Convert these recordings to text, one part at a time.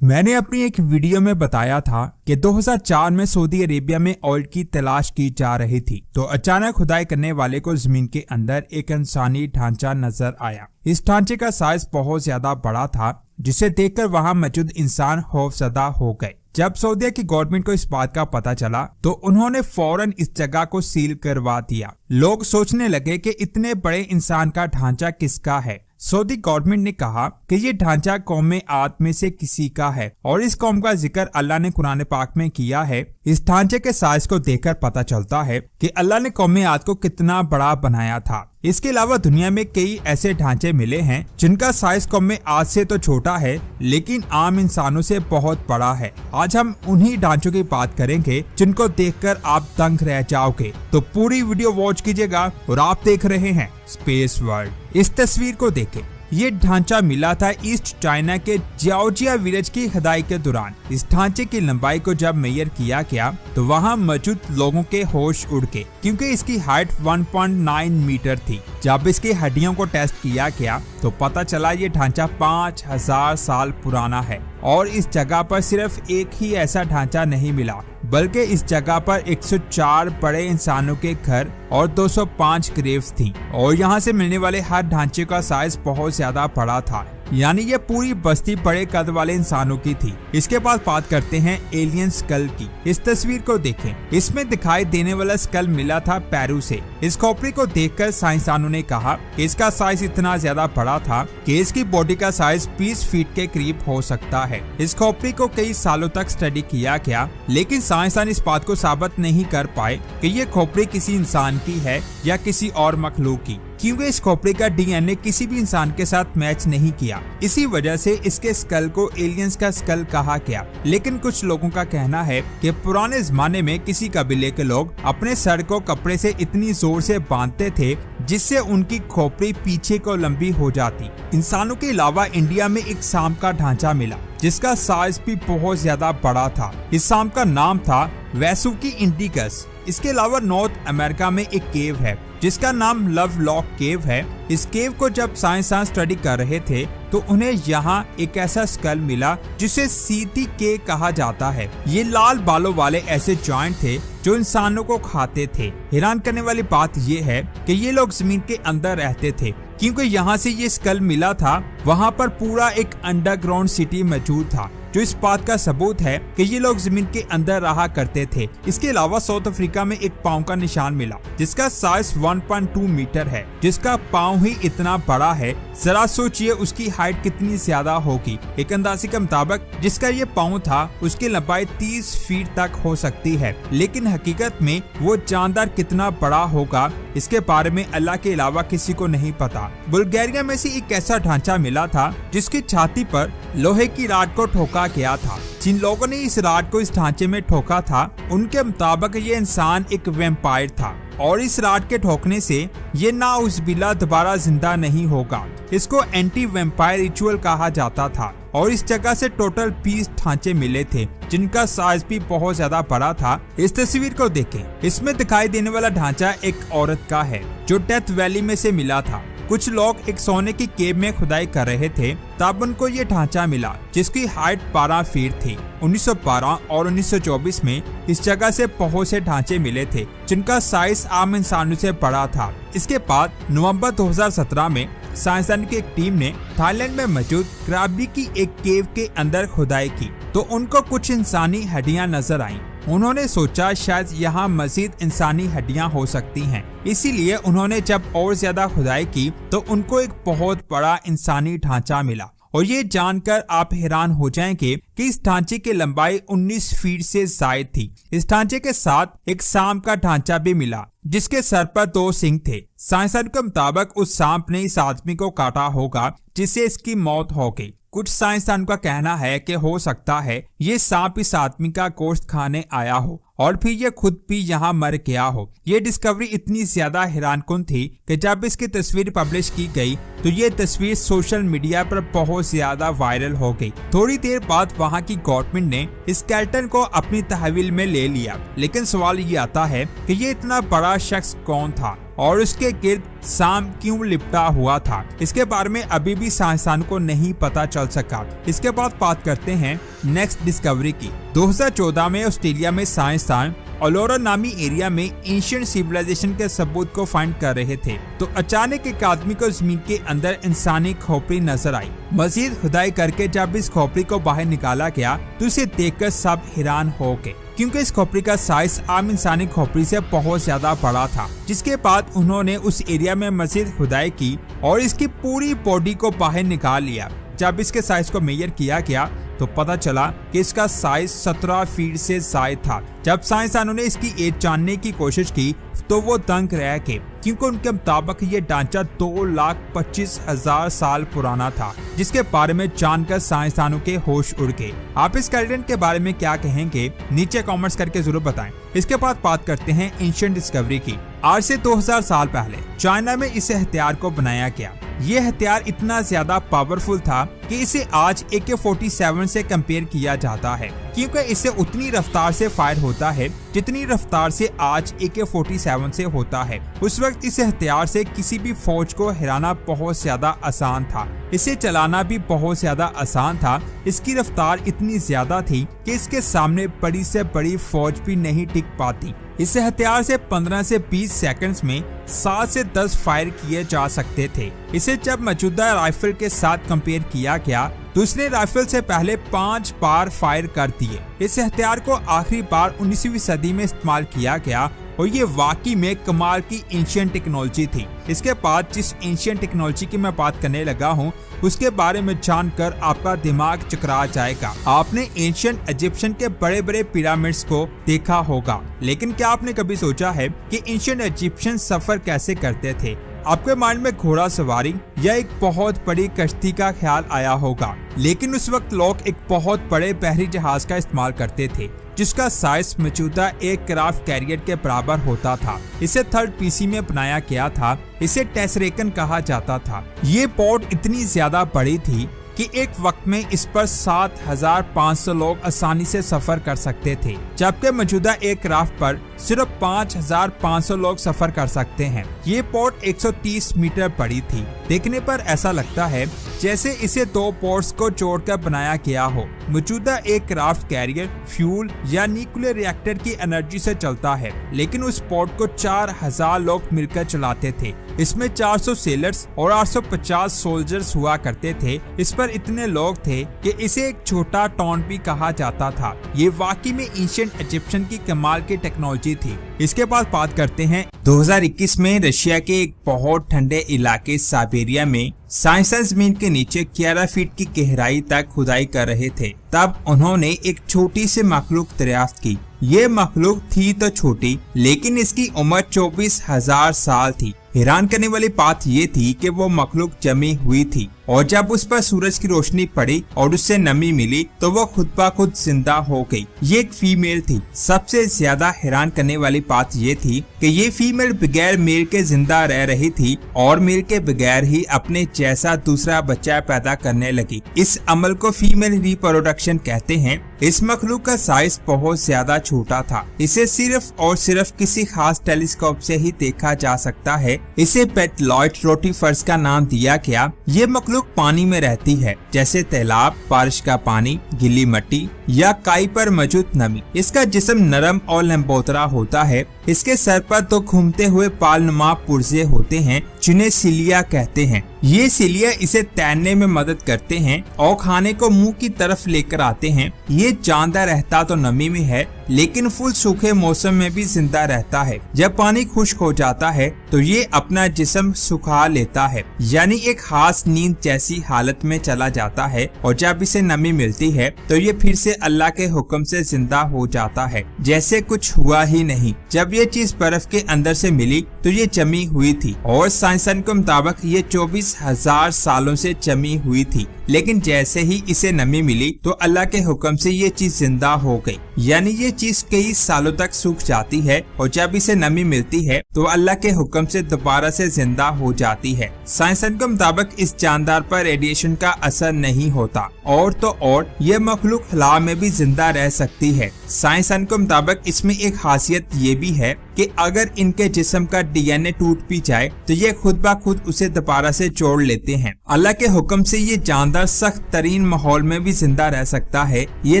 मैंने अपनी एक वीडियो में बताया था कि 2004 में सऊदी अरेबिया में ऑयल की तलाश की जा रही थी तो अचानक खुदाई करने वाले को जमीन के अंदर एक इंसानी ढांचा नजर आया। इस ढांचे का साइज बहुत ज्यादा बड़ा था जिसे देखकर वहां मौजूद इंसान खौफजदा हो गए। जब सऊदीया की गवर्नमेंट को इस बात का पता चला तो उन्होंने फौरन इस जगह को सील करवा दिया। लोग सोचने लगे कि इतने बड़े इंसान का ढांचा किसका है। सऊदी गवर्नमेंट ने कहा कि ये ढांचा कौम आद में से किसी का है और इस कौम का जिक्र अल्लाह ने कुरान पाक में किया है। इस ढांचे के साइज को देखकर पता चलता है कि अल्लाह ने कौम आद को कितना बड़ा बनाया था। इसके अलावा दुनिया में कई ऐसे ढांचे मिले हैं जिनका साइज कौम आद से तो छोटा है लेकिन आम इंसानों से बहुत बड़ा है। आज हम उन्हीं ढांचों की बात करेंगे जिनको देखकर आप दंग रह जाओगे। तो पूरी वीडियो वॉच कीजिएगा और आप देख रहे हैं स्पेस वर्ल्ड। इस तस्वीर को देखें। ये ढांचा मिला था ईस्ट चाइना के जियाओजिया विलेज की खुदाई के दौरान। इस ढांचे की लंबाई को जब मेजर किया गया तो वहां मौजूद लोगों के होश उड़ गए क्योंकि इसकी हाइट 1.9 मीटर थी। जब इसकी हड्डियों को टेस्ट किया गया तो पता चला ये ढांचा 5000 साल पुराना है और इस जगह पर सिर्फ एक ही ऐसा ढांचा नहीं मिला बल्कि इस जगह पर 104 बड़े इंसानों के घर और 205 ग्रेव्स थी और यहाँ से मिलने वाले हर ढांचे का साइज बहुत ज्यादा बड़ा था, यानी ये पूरी बस्ती बड़े कद वाले इंसानों की थी। इसके बाद बात करते हैं एलियन स्कल की। इस तस्वीर को देखें। इसमें दिखाई देने वाला स्कल मिला था पेरू से। इस खोपड़ी को देखकर साइंसदानों ने कहा कि इसका साइज इतना ज्यादा बड़ा था कि इसकी बॉडी का साइज 20 फीट के करीब हो सकता है। इस खोपड़ी को कई सालों तक स्टडी किया गया लेकिन साइंसदान इस बात को साबित नहीं कर पाए कि ये खोपड़ी किसी इंसान की है या किसी और मखलूक की, क्योंकि इस खोपड़ी का डीएनए किसी भी इंसान के साथ मैच नहीं किया। इसी वजह से इसके स्कल को एलियंस का स्कल कहा गया। लेकिन कुछ लोगों का कहना है कि पुराने जमाने में किसी कबीले के लोग अपने सर को कपड़े से इतनी जोर से बांधते थे जिससे उनकी खोपड़ी पीछे को लंबी हो जाती। इंसानों के अलावा इंडिया में एक सांप का ढांचा मिला जिसका साइज भी बहुत ज्यादा बड़ा था। इस सांप का नाम था वेसुकी इंडिकस। इसके अलावा नॉर्थ अमेरिका में एक केव है जिसका नाम लव लॉक केव है। इस केव को जब साइंसदान स्टडी कर रहे थे तो उन्हें यहाँ एक ऐसा स्कल मिला जिसे सीटी के कहा जाता है। ये लाल बालों वाले ऐसे जॉइंट थे जो इंसानों को खाते थे। हैरान करने वाली बात ये है कि ये लोग जमीन के अंदर रहते थे क्योंकि यहाँ से ये स्कल मिला था वहाँ पर पूरा एक अंडरग्राउंड सिटी मौजूद था जो इस बात का सबूत है कि ये लोग जमीन के अंदर रहा करते थे। इसके अलावा साउथ अफ्रीका में एक पाँव का निशान मिला जिसका साइज 1.2 मीटर है। जिसका पाँव ही इतना बड़ा है, जरा सोचिए उसकी हाइट कितनी ज्यादा होगी। एक अंदाजे के मुताबिक जिसका ये पाँव था उसकी लंबाई 30 फीट तक हो सकती है, लेकिन हकीकत में वो जानदार कितना बड़ा होगा इसके बारे में अल्लाह के अलावा किसी को नहीं पता। बुल्गारिया में से एक ऐसा ढांचा मिला था जिसकी छाती पर लोहे की राड को ठोका गया था। जिन लोगों ने इस राड को इस ढांचे में ठोका था उनके मुताबिक ये इंसान एक वैम्पायर था और इस राड के ठोकने से ये नाउज़ुबिल्लाह दोबारा जिंदा नहीं होगा। इसको एंटी वैम्पायर रिचुअल कहा जाता था और इस जगह से टोटल 20 ढांचे मिले थे जिनका साइज भी बहुत ज्यादा बड़ा था। इस तस्वीर को देखें। इसमें दिखाई देने वाला ढांचा एक औरत का है जो डेथ वैली में से मिला था। कुछ लोग एक सोने की केव में खुदाई कर रहे थे तब उनको ये ढांचा मिला जिसकी हाइट 12 फीट थी। 1912 और 1924 में इस जगह से बहुत से ढांचे मिले थे जिनका साइज आम इंसानों से बड़ा था। इसके बाद नवंबर 2017 में साइंसदान की एक टीम ने थाईलैंड में मौजूद क्राबी की एक केव के अंदर खुदाई की तो उनको कुछ इंसानी हड्डियां नजर आईं। उन्होंने सोचा शायद यहाँ मजीद इंसानी हड्डियां हो सकती हैं, इसीलिए उन्होंने जब और ज्यादा खुदाई की तो उनको एक बहुत बड़ा इंसानी ढांचा मिला और ये जानकर आप हैरान हो जाएंगे कि इस ढांचे की लंबाई 19 फीट से ज्यादा थी। इस ढांचे के साथ एक सांप का ढांचा भी मिला जिसके सर पर 2 सींग थे। साइंसदान के मुताबिक उस सांप ने इस आदमी को काटा होगा जिससे इसकी मौत हो गई। कुछ साइंसदान का कहना है कि हो सकता है ये सांप इस आदमी का गोश्त खाने आया हो और फिर ये खुद भी यहाँ मर गया हो। ये डिस्कवरी इतनी ज्यादा हैरानकुन थी कि जब इसकी तस्वीर पब्लिश की गई तो ये तस्वीर सोशल मीडिया पर बहुत ज्यादा वायरल हो गई। थोड़ी देर बाद वहाँ की गवर्नमेंट ने इस स्केलेटन को अपनी तहवील में ले लिया, लेकिन सवाल ये आता है कि ये इतना बड़ा शख्स कौन था और उसके गिर्द शाम क्यों लिपटा हुआ था, इसके बारे में अभी भी साइंसदानों को नहीं पता चल सका। इसके बाद बात करते हैं नेक्स्ट डिस्कवरी की। 2014 में ऑस्ट्रेलिया में साइंसदान अलोरा नामी एरिया में एंशिएंट सिविलाइजेशन के सबूत को फाइंड कर रहे थे तो अचानक एक आदमी को जमीन के अंदर इंसानी खोपड़ी नजर आई। मजीद खुदाई करके जब इस खोपड़ी को बाहर निकाला गया तो उसे देखकर सब हैरान हो गए, क्योंकि इस खोपड़ी का साइज आम इंसानी खोपड़ी से बहुत ज्यादा बड़ा था। जिसके बाद उन्होंने उस एरिया में मजीद खुदाई की और इसकी पूरी बॉडी को बाहर निकाल लिया। जब इसके साइज को मेजर किया गया तो पता चला कि इसका साइज 17 फीट से ज्यादा था। जब साइंसदानों ने इसकी एज जानने की कोशिश की तो वो दंग रह गए, क्योंकि उनके मुताबिक ये ढांचा 2,25,000 साल पुराना था, जिसके बारे में जानकर साइंसदानों के होश उड़ गए। आप इस स्केलेटन के बारे में क्या कहेंगे, नीचे कमेंट्स करके जरूर बताएं। इसके बाद बात करते हैं एंशिएंट डिस्कवरी की। आज से 2000 साल पहले चाइना में इस हथियार को बनाया गया। ये हथियार इतना ज्यादा पावरफुल था कि इसे आज AK-47 से कंपेयर किया जाता है, क्योंकि इसे उतनी रफ्तार से फायर होता है जितनी रफ्तार से आज AK-47 से होता है। उस वक्त इस हथियार से किसी भी फौज को हराना बहुत ज्यादा आसान था। इसे चलाना भी बहुत ज्यादा आसान था। इसकी रफ्तार इतनी ज्यादा थी कि इसके सामने बड़ी से बड़ी फौज भी नहीं टिक पाती। इस हथियार से 15 से 20 सेकंड्स में 7 से 10 फायर किए जा सकते थे। इसे जब मौजूदा राइफल के साथ कंपेयर किया गया तो उसने राइफल से पहले 5 बार फायर कर दिए। इस हथियार को आखिरी बार 19वीं सदी में इस्तेमाल किया गया और ये वाकई में कमाल की एंशिएंट टेक्नोलॉजी थी। इसके बाद जिस एंशिएंट टेक्नोलॉजी की मैं बात करने लगा हूँ उसके बारे में जानकर आपका दिमाग चकरा जाएगा। आपने एंशिएंट इजिप्शियन के बड़े बड़े पिरामिड्स को देखा होगा, लेकिन क्या आपने कभी सोचा है कि एंशिएंट इजिप्शियन सफर कैसे करते थे? आपके माइंड में घोड़ा सवारी या एक बहुत बड़ी कश्ती का ख्याल आया होगा, लेकिन उस वक्त लोग एक बहुत बड़े बहरी जहाज का इस्तेमाल करते थे जिसका साइज मौजूदा एक क्राफ्ट कैरियर के बराबर होता था। इसे 3rd PC में बनाया गया था। इसे टेसरेकन कहा जाता था। ये बोट इतनी ज्यादा बड़ी थी कि एक वक्त में इस पर 7,500 लोग आसानी से सफर कर सकते थे, जबकि मौजूदा एक क्राफ्ट पर सिर्फ 5,500 लोग सफर कर सकते हैं। ये बोट 130 मीटर बड़ी थी। देखने पर ऐसा लगता है जैसे इसे 2 बोट्स को जोड़कर बनाया गया हो। मौजूदा एक क्राफ्ट कैरियर फ्यूल या न्यूक्लियर रिएक्टर की एनर्जी से चलता है, लेकिन उस बोट को 4,000 लोग मिलकर चलाते थे। इसमें 400 सेलर्स और 850 सोल्जर्स हुआ करते थे। इस पर इतने लोग थे कि इसे एक छोटा टाउन भी कहा जाता था। ये वाकई में एंशिएंट इजिप्शियन की कमाल की टेक्नोलॉजी थी। इसके बाद बात करते हैं 2021 में रशिया के एक बहुत ठंडे इलाके साइबेरिया में साइंसदान जमीन के नीचे 11 फीट की गहराई तक खुदाई कर रहे थे। तब उन्होंने एक छोटी सी मखलूक दरियाफ्त की। ये मखलूक थी तो छोटी, लेकिन इसकी उम्र 24,000 साल थी। हैरान करने वाली बात ये थी कि वो मखलूक जमी हुई थी और जब उस पर सूरज की रोशनी पड़ी और उससे नमी मिली तो वो खुद ब खुद जिंदा हो गई। ये एक फीमेल थी। सबसे ज्यादा हैरान करने वाली बात ये थी कि ये फीमेल बगैर मेल के जिंदा रह रही थी और मेल के बगैर ही अपने जैसा दूसरा बच्चा पैदा करने लगी। इस अमल को फीमेल रिप्रोडक्शन कहते हैं। इस मखलूक का साइज बहुत ज्यादा छोटा था। इसे सिर्फ और सिर्फ किसी खास टेलीस्कोप से ही देखा जा सकता है। इसे पेट्लॉइड रोटिफर्स का नाम दिया गया। ये मखलूक पानी में रहती है, जैसे तालाब, बारिश का पानी, गीली मिट्टी या काई पर मौजूद नमी। इसका जिस्म नरम और लंबोतरा होता है। इसके सर पर तो घूमते हुए पालनुमा पुर्जे होते हैं जिन्हें सिलिया कहते हैं। ये सिलिया इसे तैरने में मदद करते हैं और खाने को मुंह की तरफ लेकर आते हैं। ये जानदा रहता तो नमी में है, लेकिन फुल सूखे मौसम में भी जिंदा रहता है। जब पानी खुश्क हो जाता है तो ये अपना जिस्म सुखा लेता है, यानी एक खास नींद जैसी हालत में चला जाता है। और जब इसे नमी मिलती है तो ये फिर से अल्लाह के हुक्म से जिंदा हो जाता है, जैसे कुछ हुआ ही नहीं। जब ये चीज बर्फ के अंदर से मिली तो ये जमी हुई थी और साइंसदान के मुताबिक ये 24,000 सालों से जमी हुई थी। लेकिन जैसे ही इसे नमी मिली तो अल्लाह के हुक्म से ये चीज जिंदा हो गई, यानी ये चीज कई सालों तक सूख जाती है और जब इसे नमी मिलती है तो अल्लाह के हुक्म से दोबारा से जिंदा हो जाती है। साइंसदान के मुताबिक इस जानदार पर रेडिएशन का असर नहीं होता और तो और ये मखलूक हवा में भी जिंदा रह सकती है। साइंसदान के मुताबिक इसमें एक खासियत ये भी है कि अगर इनके जिस्म का डीएनए टूट भी जाए तो ये खुद ब खुद उसे दोबारा से जोड़ लेते हैं। अल्लाह के हुक्म से ये जानदार सख्त तरीन माहौल में भी जिंदा रह सकता है। ये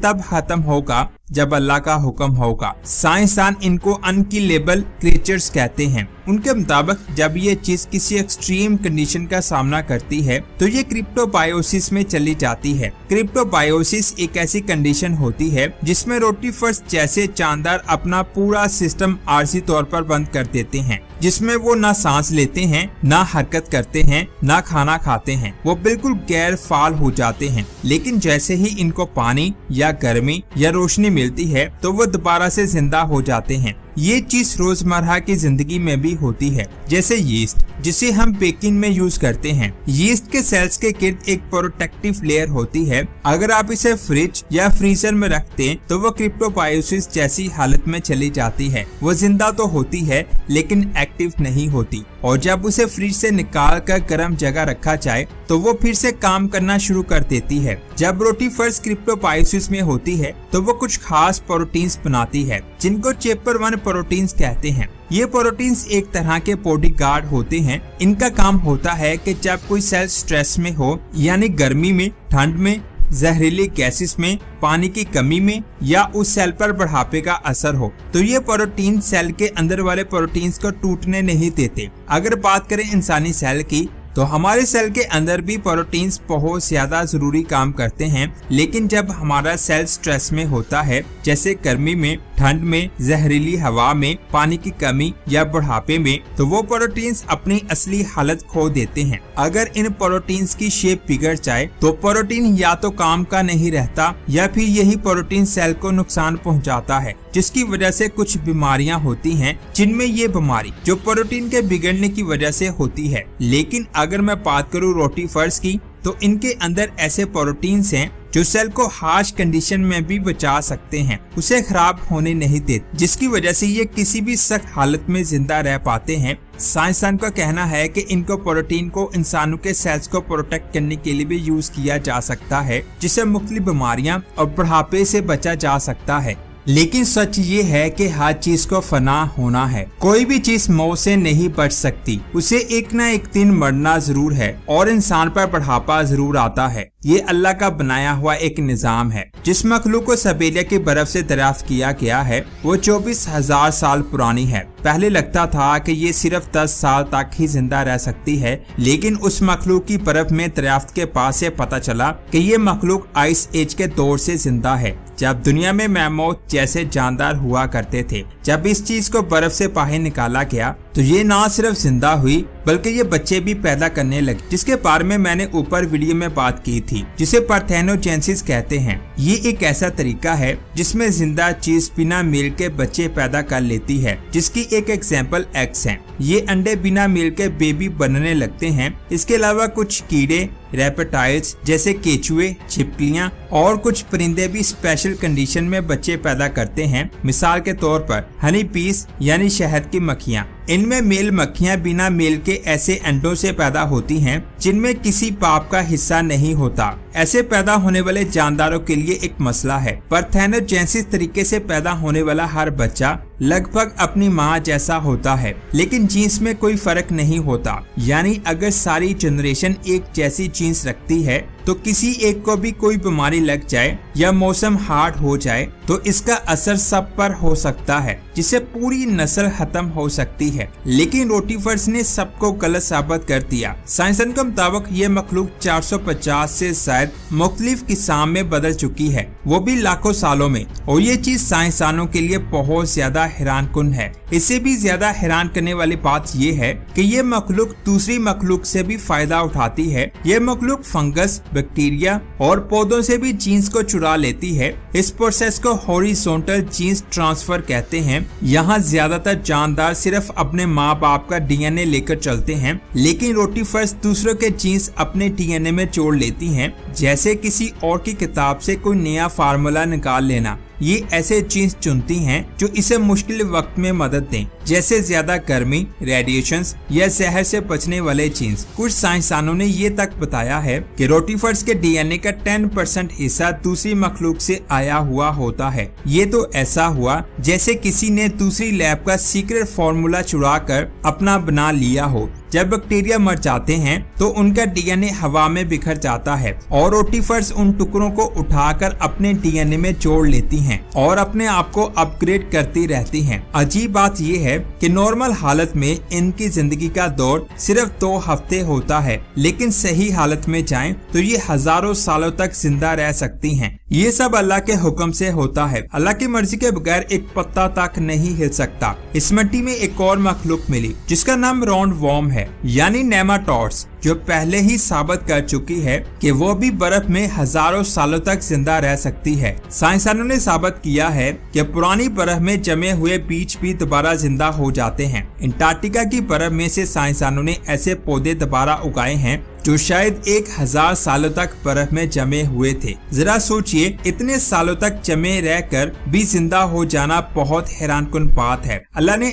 तब खत्म होगा जब अल्लाह का हुक्म होगा। साइंसदान इनको अनकिलेबल क्रिएचर्स कहते हैं। उनके मुताबिक जब ये चीज किसी एक्सट्रीम कंडीशन का सामना करती है तो ये क्रिप्टोबायोसिस में चली जाती है। क्रिप्टोबायोसिस एक ऐसी कंडीशन होती है जिसमें रोटीफर्स जैसे जानदार अपना पूरा सिस्टम आर्जी तौर पर बंद कर देते हैं, जिसमें वो ना सांस लेते हैं, ना हरकत करते हैं, ना खाना खाते हैं। वो बिल्कुल गैर फाल हो जाते हैं। लेकिन जैसे ही इनको पानी या गर्मी या रोशनी मिलती है तो वो दोबारा से जिंदा हो जाते हैं। ये चीज रोजमर्रा की जिंदगी में भी होती है, जैसे यीस्ट जिसे हम बेकिंग में यूज करते हैं। यीस्ट के सेल्स के गिर्द एक प्रोटेक्टिव लेयर होती है। अगर आप इसे फ्रिज या फ्रीजर में रखते हैं तो वो क्रिप्टोबायोसिस जैसी हालत में चली जाती है। वो जिंदा तो होती है लेकिन एक्टिव नहीं होती, और जब उसे फ्रिज से निकाल कर गर्म जगह रखा जाए तो वो फिर से काम करना शुरू कर देती है। जब रोटीफर्स क्रिप्टोबायोसिस में होती है तो वो कुछ खास प्रोटीन्स बनाती है जिनको चैप्टर 1 प्रोटीन्स कहते हैं। ये प्रोटीन्स एक तरह के बॉडीगार्ड होते हैं। इनका काम होता है कि जब कोई सेल स्ट्रेस में हो, यानी गर्मी में, ठंड में, जहरीली गैसेस में, पानी की कमी में, या उस सेल पर बुढ़ापे का असर हो, तो ये प्रोटीन सेल के अंदर वाले प्रोटीन्स को टूटने नहीं देते। अगर बात करें इंसानी सेल की तो हमारे सेल के अंदर भी प्रोटीन्स बहुत ज्यादा जरूरी काम करते हैं। लेकिन जब हमारा सेल स्ट्रेस में होता है, जैसे गर्मी में, ठंड में, जहरीली हवा में, पानी की कमी या बुढ़ापे में, तो वो प्रोटीन्स अपनी असली हालत खो देते हैं। अगर इन प्रोटीन्स की शेप बिगड़ जाए तो प्रोटीन या तो काम का नहीं रहता या फिर यही प्रोटीन सेल को नुकसान पहुंचाता है, जिसकी वजह से कुछ बीमारियां होती हैं, जिनमें ये बीमारी जो प्रोटीन के बिगड़ने की वजह से होती है। लेकिन अगर मैं बात करूं रोटीफर्स की, तो इनके अंदर ऐसे प्रोटीन्स हैं जो सेल को हार्श कंडीशन में भी बचा सकते हैं, उसे खराब होने नहीं देते, जिसकी वजह से ये किसी भी सख्त हालत में जिंदा रह पाते हैं। साइंसदान का कहना है कि इनको प्रोटीन को इंसानों के सेल्स को प्रोटेक्ट करने के लिए भी यूज किया जा सकता है, जिससे मुख्तलिफ बीमारियां और बुढ़ापे से बचा जा सकता है। लेकिन सच ये है कि हर चीज को फना होना है। कोई भी चीज मौत से नहीं बच सकती, उसे एक न एक दिन मरना जरूर है और इंसान पर बुढ़ापा जरूर आता है। ये अल्लाह का बनाया हुआ एक निजाम है। जिस मखलूक को साइबेरिया की बर्फ से दरियाफ्त किया गया है वो 24,000 साल पुरानी है। पहले लगता था कि ये सिर्फ 10 साल तक ही जिंदा रह सकती है, लेकिन उस मखलूक की बर्फ में दरियाफ्त के पास से पता चला कि ये मखलूक आइस एज के दौर से जिंदा है, जब दुनिया में मैमोथ जैसे जानदार हुआ करते थे। जब इस चीज को बर्फ से बाहर निकाला गया तो ये ना सिर्फ जिंदा हुई बल्कि ये बच्चे भी पैदा करने लगे, जिसके बारे में मैंने ऊपर वीडियो में बात की थी, जिसे पार्थेनोजेनेसिस कहते हैं। ये एक ऐसा तरीका है जिसमें जिंदा चीज बिना मेल के बच्चे पैदा कर लेती है, जिसकी एक एग्जाम्पल एग्स है। ये अंडे बिना मेल के बेबी बनने लगते हैं। इसके अलावा कुछ कीड़े, रेप्टाइल्स जैसे केचुए, छिपकलियां और कुछ परिंदे भी स्पेशल कंडीशन में बच्चे पैदा करते हैं। मिसाल के तौर पर हनी पीस यानी शहद की मक्खियां। इनमें मेल मक्खियां बिना मेल के ऐसे अंडों से पैदा होती हैं जिनमें किसी बाप का हिस्सा नहीं होता। ऐसे पैदा होने वाले जानदारों के लिए एक मसला है। पार्थेनोजेनेसिस तरीके से पैदा होने वाला हर बच्चा लगभग अपनी माँ जैसा होता है, लेकिन जीन्स में कोई फर्क नहीं होता। यानी अगर सारी जनरेशन एक जैसी जीन्स रखती है तो किसी एक को भी कोई बीमारी लग जाए या मौसम हार्ड हो जाए तो इसका असर सब पर हो सकता है, जिससे पूरी नस्ल खत्म हो सकती है। लेकिन रोटीफर्स ने सबको गलत साबित कर दिया। साइंसदान के मुताबिक ये मखलूक 450 से शायद मुख्तलिफ किस्म में बदल चुकी है, वो भी लाखों सालों में। और ये चीज साइंसदानों के लिए बहुत ज्यादा हैरानकुन है। इससे भी ज्यादा हैरान करने वाली बात ये है कि ये मखलूक दूसरी मखलूक से भी फायदा उठाती है। ये मखलूक फंगस, बैक्टीरिया और पौधों से भी जीन्स को चुरा लेती है। इस प्रोसेस को हॉरिजॉन्टल जीन्स ट्रांसफर कहते हैं। यहाँ ज्यादातर जानदार सिर्फ अपने माँ बाप का डीएनए लेकर चलते हैं, लेकिन रोटीफर्स दूसरों के जीन्स अपने डीएनए में जोड़ लेती हैं, जैसे किसी और की किताब से कोई नया फार्मूला निकाल लेना। ये ऐसे जीन्स चुनती हैं जो इसे मुश्किल वक्त में मदद दें, जैसे ज्यादा गर्मी, रेडिएशंस या जहर से बचने वाले जीन्स। कुछ साइंसदानों ने ये तक बताया है कि रोटिफर्स के डीएनए का 10% हिस्सा दूसरी मखलूक से आया हुआ होता है। ये तो ऐसा हुआ जैसे किसी ने दूसरी लैब का सीक्रेट फॉर्मूला चुरा कर अपना बना लिया हो। जब बैक्टीरिया मर जाते हैं तो उनका डीएनए हवा में बिखर जाता है और रोटिफर्स उन टुकड़ों को उठाकर अपने डीएनए में जोड़ लेती हैं और अपने आप को अपग्रेड करती रहती हैं। अजीब बात यह है कि नॉर्मल हालत में इनकी जिंदगी का दौर सिर्फ 2 हफ्ते होता है, लेकिन सही हालत में जाएं तो ये हजारों सालों तक जिंदा रह सकती हैं। ये सब अल्लाह के हुक्म से होता है। अल्लाह की मर्जी के बगैर एक पत्ता तक नहीं हिल सकता। इस मिट्टी में एक और मखलूक मिली जिसका नाम राउंड वॉर्म है, यानी नेमाटोड्स, जो पहले ही साबित कर चुकी है कि वो भी बर्फ में हजारों सालों तक जिंदा रह सकती है। साइंसदानों ने साबित किया है कि पुरानी बर्फ में जमे हुए बीज भी दोबारा जिंदा हो जाते हैं। अंटार्कटिका की बर्फ में से साइंसदानों ने ऐसे पौधे दोबारा उगाए हैं जो शायद 1000 सालों तक बर्फ में जमे हुए थे। जरा सोचिए, इतने सालों तक जमे रहकर भी जिंदा हो जाना बहुत हैरानकुन बात है। अल्लाह ने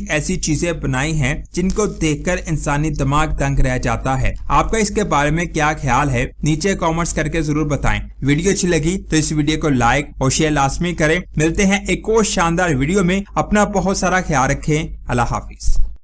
ऐसी चीजें बनाई हैं जिनको देखकर इंसानी दिमाग दंग रह जाता है। आपका इसके बारे में क्या ख्याल है, नीचे कमेंट्स करके जरूर बताएं। वीडियो अच्छी लगी तो इस वीडियो को लाइक और शेयर लाजमी करें। मिलते हैं एक और शानदार वीडियो में। अपना बहुत सारा ख्याल रखें। अल्लाह हाफिज।